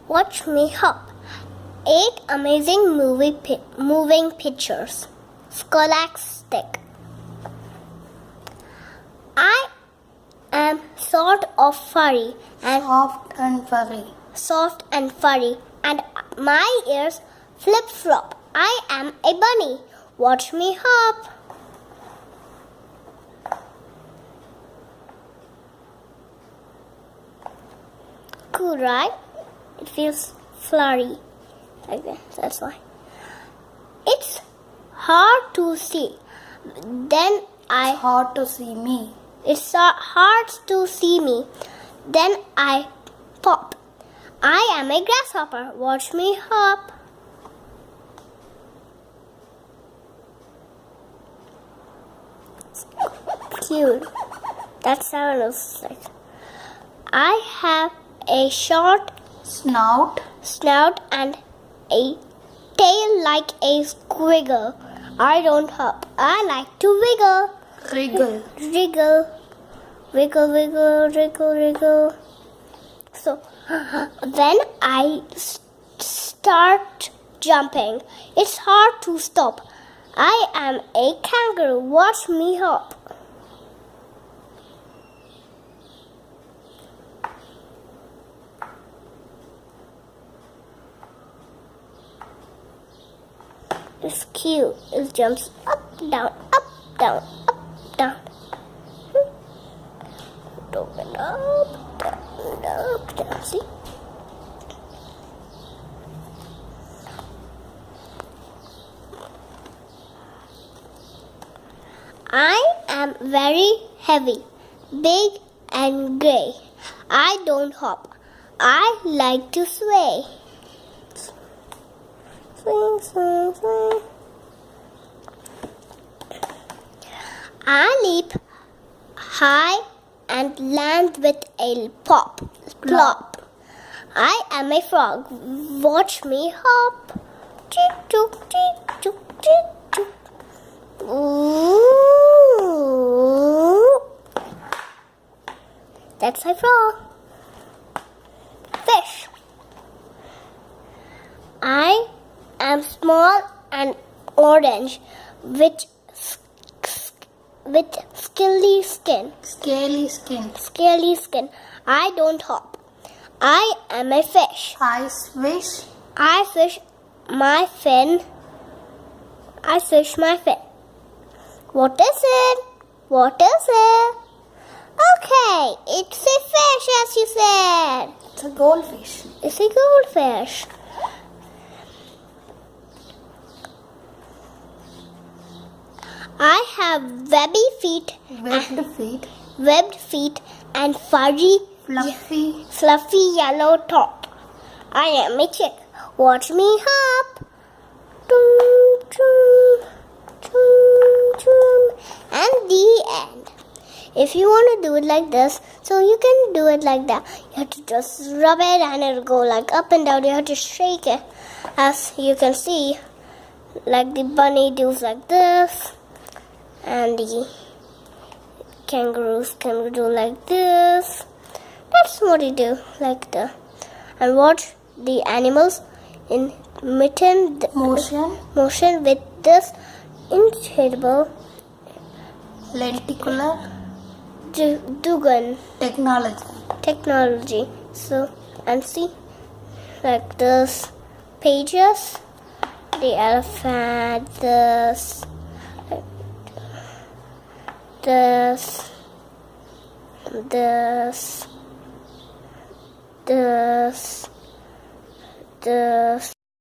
Watch me hop. 8 amazing moving pictures. Scholastic. I am sort of furry and soft and furry, and my ears flip-flop. I am a bunny. Watch me hop. Cool, right? It feels flurry. Like that. That's why. It's hard to see. Then Hard to see me. It's hard to see me. Then I pop. I am a grasshopper. Watch me hop. Cute. That sound is like. I have a short Snout. snout and a tail like a squiggle. I don't hop. I like to wiggle. Wriggle. Wriggle. Wiggle, wiggle, wriggle, wriggle. So, then I start jumping. It's hard to stop. I am a kangaroo. Watch me hop. It's cute. It jumps up, down, up, down, up, down. Open up, down, up, down. See? I am very heavy, big and grey. I don't hop. I like to sway. Swing, swing, swing. I leap high and land with a pop, plop. I am a frog. Watch me hop. Tick, took, tick, took, tick, took. Ooh. That's a frog. Fish. I am small and orange with scaly skin. Scaly skin. Scaly skin. I don't hop. I am a fish. I swish. I fish my fin. I fish my fin. What is it? What is it? Okay, it's a fish, as you said. It's a goldfish. It's a goldfish. I have webbed feet and furry, fluffy yellow top. I am a chick. Watch me hop. Doom, doom, doom, doom. And the end. If you want to do it like this, so you can do it like that. You have to just rub it and it'll go like up and down. You have to shake it. As you can see, like the bunny does like this. And the kangaroos can do like this. That's what you do, like the. And watch the animals in motion with this incredible lenticular Dugan technology. So, and see, like this pages, the elephant, this, this.